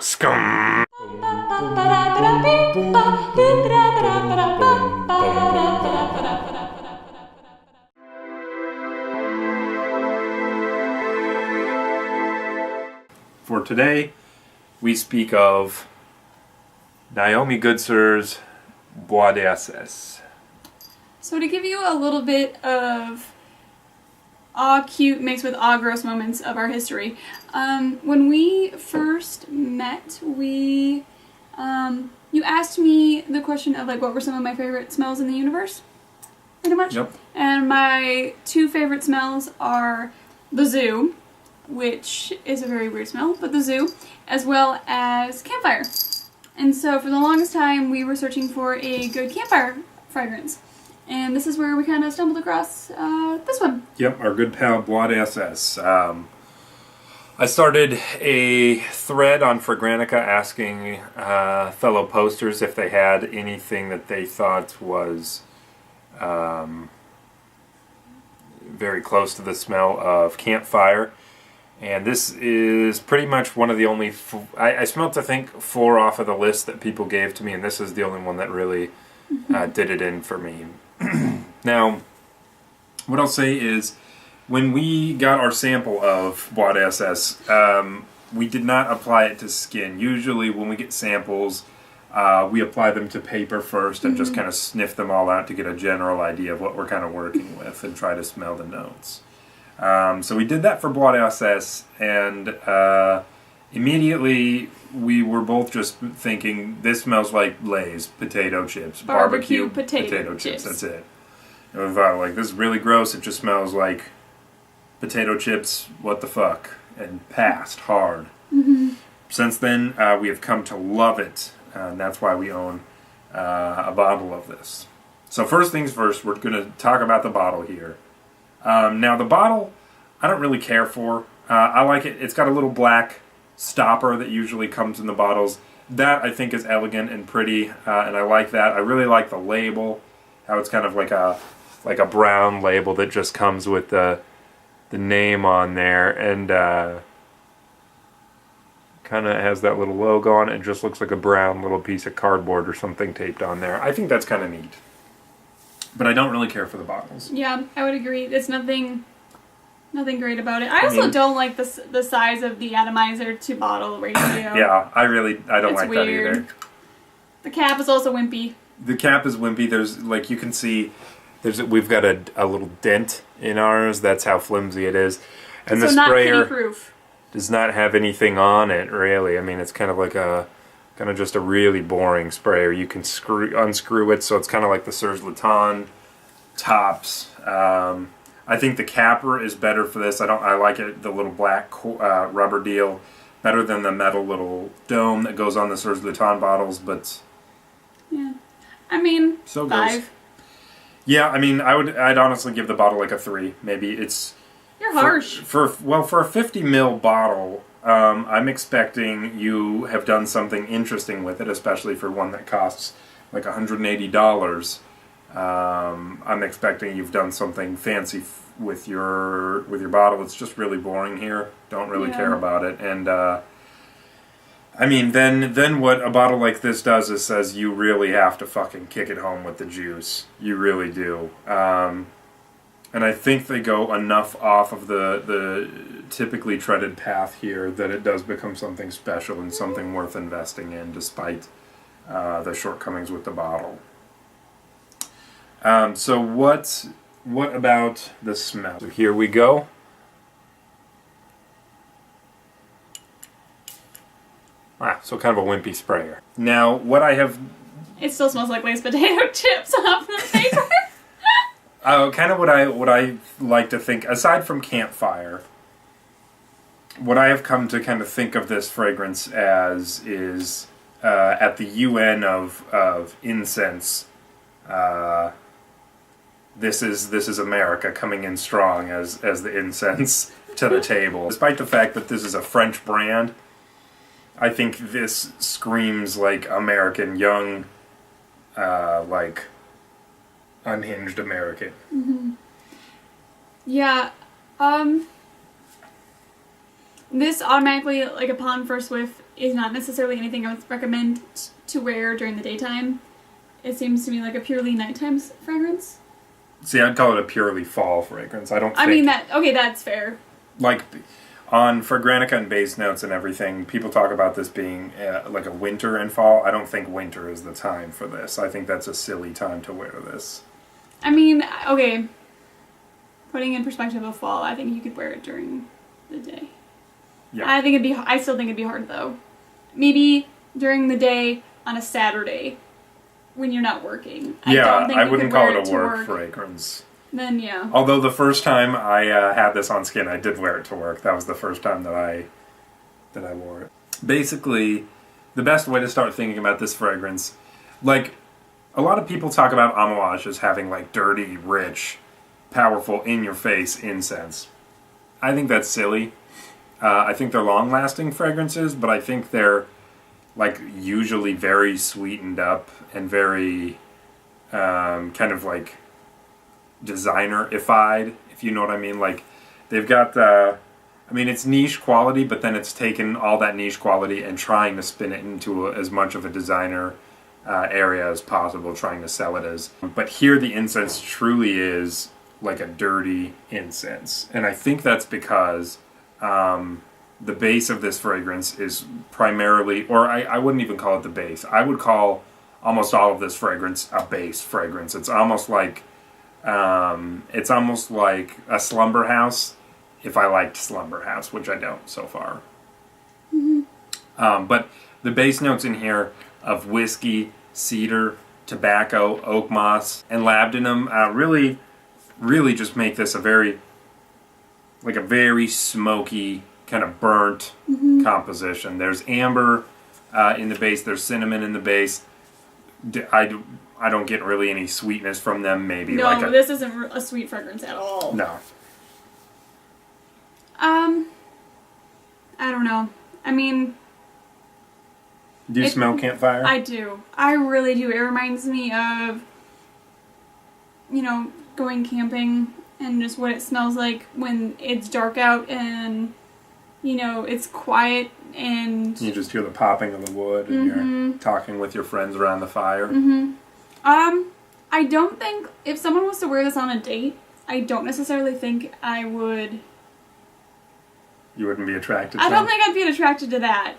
Scum. For today, we speak of Naomi Goodsir's Bois. So to give you a little bit of awe-cute mixed with awe-gross moments of our history, when we first met, you asked me the question of like what were some of my favorite smells in the universe, pretty much. Yep. And my two favorite smells are the zoo, which is a very weird smell, but the zoo, as well as campfire. And so for the longest time, we were searching for a good campfire fragrance. And this is where we kind of stumbled across this one. Yep, our good pal Bois. I started a thread on Fragrantica asking fellow posters if they had anything that they thought was very close to the smell of campfire. And this is pretty much one of the only... I smelled, I think, 4 off of the list that people gave to me, and this is the only one that really did it in for me. Now, what I'll say is, when we got our sample of Bois, we did not apply it to skin. Usually when we get samples, we apply them to paper first and just kind of sniff them all out to get a general idea of what we're kind of working with and try to smell the notes. So we did that for Bois, and immediately we were both just thinking, this smells like Lay's potato chips. Barbecue potato chips. That's it. And we thought, like, this is really gross. It just smells like potato chips. What the fuck? And passed hard. Since then, we have come to love it. And that's why we own a bottle of this. So first things first, we're going to talk about the bottle here. Now, the bottle, I don't really care for. I like it. It's got a little black stopper that usually comes in the bottles. That, I think, is elegant and pretty, and I like that. I really like the label, how it's kind of like a brown label that just comes with the name on there, and kind of has that little logo on it. It just looks like a brown little piece of cardboard or something taped on there. I think that's kind of neat. But I don't really care for the bottles. Yeah, I would agree. It's nothing great about it. I also don't like the size of the atomizer to bottle ratio. Yeah, I don't like that either. The cap is also wimpy. The cap is wimpy. There's, like, you can see, we've got a little dent in ours. That's how flimsy it is. And so the not sprayer penny-proof. Does not have anything on it, really. I mean, it's kind of like just a really boring sprayer. You can unscrew it, so it's kind of like the Serge Laton tops. I think the capper is better for this. I like it, the little black rubber deal, better than the metal little dome that goes on the Serge Laton bottles, but yeah, I mean, so 5. goes. Yeah, I mean, I'd honestly give the bottle like a 3. Maybe it's... You're harsh. For a 50 ml bottle, I'm expecting you have done something interesting with it, especially for one that costs like $180. I'm expecting you've done something fancy with your bottle. It's just really boring here. Don't really care about it. And I mean, then what a bottle like this does is says you really have to fucking kick it home with the juice. You really do. And I think they go enough off of the typically treaded path here that it does become something special and something worth investing in, despite the shortcomings with the bottle. So what about the smell? So here we go. So kind of a wimpy sprayer. Now, what I have... It still smells like Lay's potato chips off the paper. Kind of what I like to think, aside from campfire, what I have come to kind of think of this fragrance as is at the UN of incense. This is America coming in strong as the incense to the table. Despite the fact that this is a French brand, I think this screams like American, young, like unhinged American. Mm-hmm. Yeah, this automatically, like upon first whiff, is not necessarily anything I would recommend to wear during the daytime. It seems to me like a purely nighttime fragrance. See, I'd call it a purely fall fragrance. I don't think... I mean, that's fair. Like, on Fragrantica and base notes and everything, people talk about this being like a winter and fall. I don't think winter is the time for this. I think that's a silly time to wear this. I mean, okay, putting in perspective of fall, I think you could wear it during the day. Yeah. I still think it'd be hard, though. Maybe during the day on a Saturday when you're not working. I wouldn't call it a work fragrance. Then, yeah. Although the first time I had this on skin, I did wear it to work. That was the first time that I wore it. Basically, the best way to start thinking about this fragrance, like, a lot of people talk about Amouage as having, like, dirty, rich, powerful, in-your-face incense. I think that's silly. I think they're long-lasting fragrances, but I think they're, like, usually very sweetened up and very kind of, like, designer-ified, if you know what I mean. Like, they've got it's niche quality, but then it's taken all that niche quality and trying to spin it into as much of a designer area as possible, trying to sell it as. But here the incense truly is like a dirty incense. And I think that's because the base of this fragrance is primarily, or I wouldn't even call it the base. I would call almost all of this fragrance a base fragrance. It's almost like a slumber house, if I liked slumber house, which I don't so far. Mm-hmm. But the base notes in here of whiskey, cedar, tobacco, oak moss, and labdanum really just make this a very smoky, kind of burnt composition. There's amber in the base, there's cinnamon in the base. I don't get really any sweetness from them, maybe. No, this isn't a sweet fragrance at all. No. I don't know. I mean... Do you smell campfire? I do. I really do. It reminds me of, going camping and just what it smells like when it's dark out and, it's quiet and... You just hear the popping of the wood and you're talking with your friends around the fire. Mm-hmm. I don't think, if someone was to wear this on a date, I don't necessarily think I would... You wouldn't be attracted to I don't think I'd be attracted to that.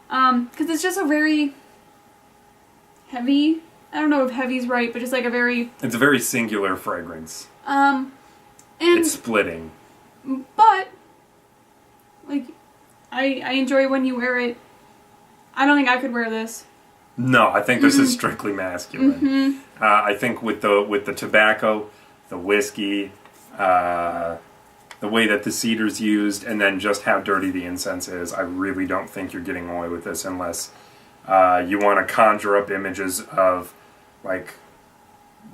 Because it's just a very heavy, I don't know if heavy's right, but just like a very... It's a very singular fragrance. And... It's splitting. But, like, I enjoy when you wear it. I don't think I could wear this. No, I think this is strictly masculine. Mm-hmm. I think with the tobacco, the whiskey, the way that the cedar's used, and then just how dirty the incense is, I really don't think you're getting away with this unless you want to conjure up images of, like,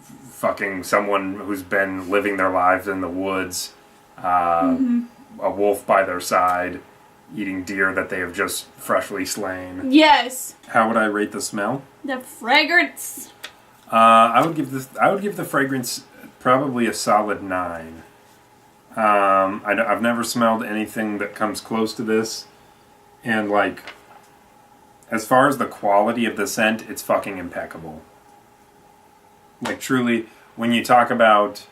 fucking someone who's been living their lives in the woods, a wolf by their side, eating deer that they have just freshly slain. Yes. How would I rate the smell? The fragrance. I would give the fragrance probably a solid 9. I've never smelled anything that comes close to this, and like, as far as the quality of the scent, it's fucking impeccable. Like, truly, when you talk about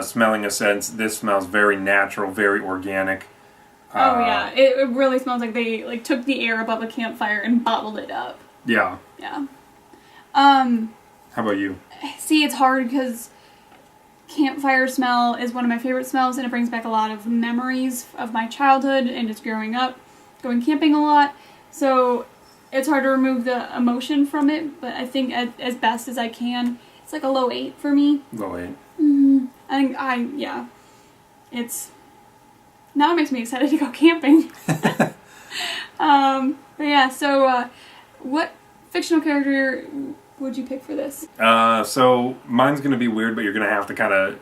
smelling a scent, this smells very natural, very organic. Oh yeah, it really smells like they took the air above a campfire and bottled it up. Yeah. Yeah. How about you? See, it's hard because campfire smell is one of my favorite smells, and it brings back a lot of memories of my childhood and just growing up, going camping a lot. So it's hard to remove the emotion from it, but I think as best as I can, it's like a low 8 for me. Low 8. I think it's... Now it makes me excited to go camping. But yeah, so what fictional character would you pick for this? So mine's going to be weird, but you're going to have to kind of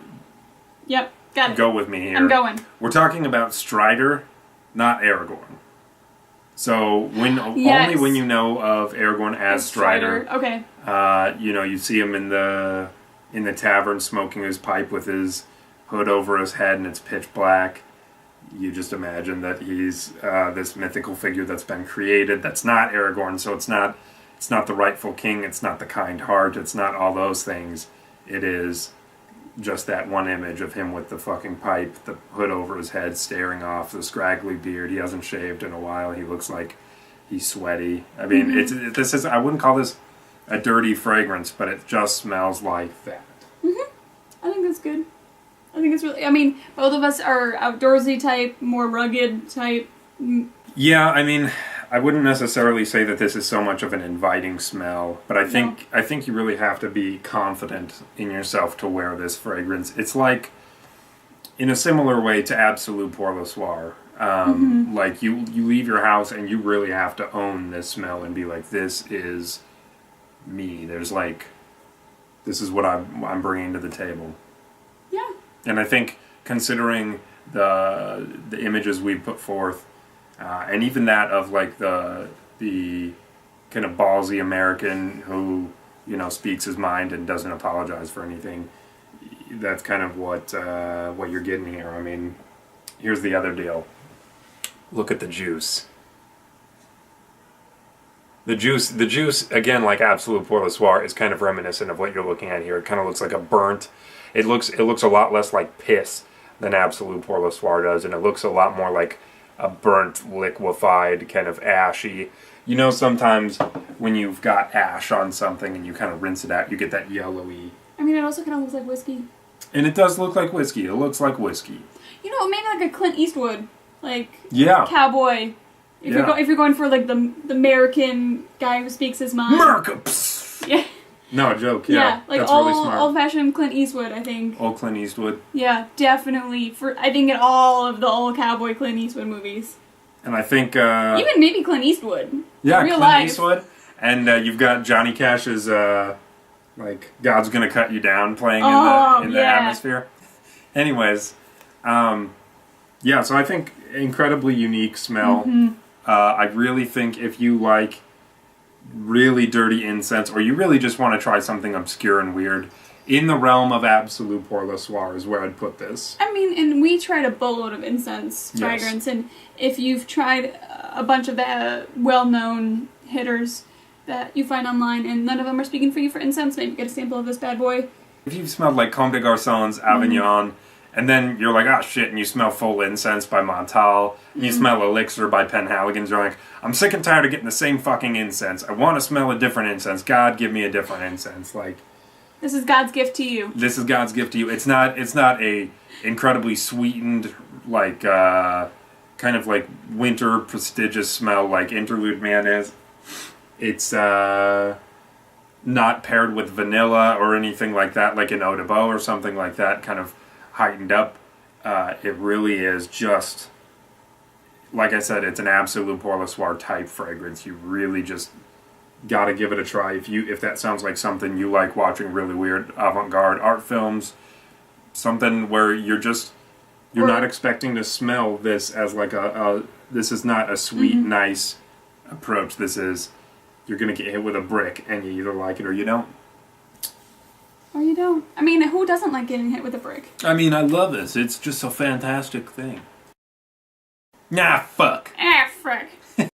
got it. Go with me here. I'm going. We're talking about Strider, not Aragorn. So only when you know of Aragorn as Strider. Okay. You see him in the tavern smoking his pipe with his hood over his head and it's pitch black. you just imagine that he's this mythical figure that's been created. That's not Aragorn, so it's not the rightful king. It's not the kind heart. It's not all those things. It is just that one image of him with the fucking pipe, the hood over his head, staring off, the scraggly beard. He hasn't shaved in a while. He looks like he's sweaty. I mean, I wouldn't call this a dirty fragrance, but it just smells like that. I think that's good. I think it's really, I mean, both of us are outdoorsy type, more rugged type. Yeah, I mean, I wouldn't necessarily say that this is so much of an inviting smell, but I think you really have to be confident in yourself to wear this fragrance. It's like, in a similar way to Absolute Pour Le Soir. Like, you leave your house and you really have to own this smell and be like, this is me. There's like, this is what I'm bringing to the table. Yeah. And I think, considering the images we put forth, and even that of like the kind of ballsy American who, you know, speaks his mind and doesn't apologize for anything, that's kind of what you're getting here. I mean, here's the other deal. Look at the juice. The juice, again, like Absolute Pour Le Soir, is kind of reminiscent of what you're looking at here. It kind of looks like a burnt. It looks a lot less like piss than Absolute Pour Le Soir does, and it looks a lot more like a burnt, liquefied, kind of ashy. You know, sometimes when you've got ash on something and you kind of rinse it out, you get that yellowy. I mean, it also kind of looks like whiskey. And it does look like whiskey. It looks like whiskey. You know, maybe like a Clint Eastwood, like cowboy. If you're going for like the American guy who speaks his mind. America. Yeah. No, joke. Yeah, like that's all really smart. old-fashioned Clint Eastwood, I think. Old Clint Eastwood. Yeah, definitely. I think in all of the old cowboy Clint Eastwood movies. And I think even maybe Clint Eastwood. Yeah, real Clint life. Eastwood. And you've got Johnny Cash's like God's Gonna Cut You Down playing in the atmosphere. Anyways, yeah. So I think incredibly unique smell. I really think if you like really dirty incense, or you really just want to try something obscure and weird, in the realm of Absolute Pour Le Soir is where I'd put this. I mean, and we tried a boatload of incense fragrance, and if you've tried a bunch of the well-known hitters that you find online, and none of them are speaking for you for incense, maybe get a sample of this bad boy. If you've smelled like Comme des Garçons, Avignon, and then you're like, ah, shit, and you smell Full Incense by Montal, and you smell Elixir by Penhaligon's, you're like, I'm sick and tired of getting the same fucking incense. I want to smell a different incense. God, give me a different incense. Like, this is God's gift to you. This is God's gift to you. It's not a incredibly sweetened, like, kind of like winter prestigious smell like Interlude Man is. It's not paired with vanilla or anything like that, like an Eau de Beau or something like that, kind of heightened up. It really is just, like I said, it's an Absolute Pour Le Soir type fragrance. You really just gotta give it a try. If that sounds like something you like watching really weird avant-garde art films, something where you're not expecting to smell this as like this is not a sweet, nice approach. This is, you're gonna get hit with a brick and you either like it or you don't. Or you don't. I mean, who doesn't like getting hit with a brick? I mean, I love this. It's just a fantastic thing. Nah, fuck. Ah, frick.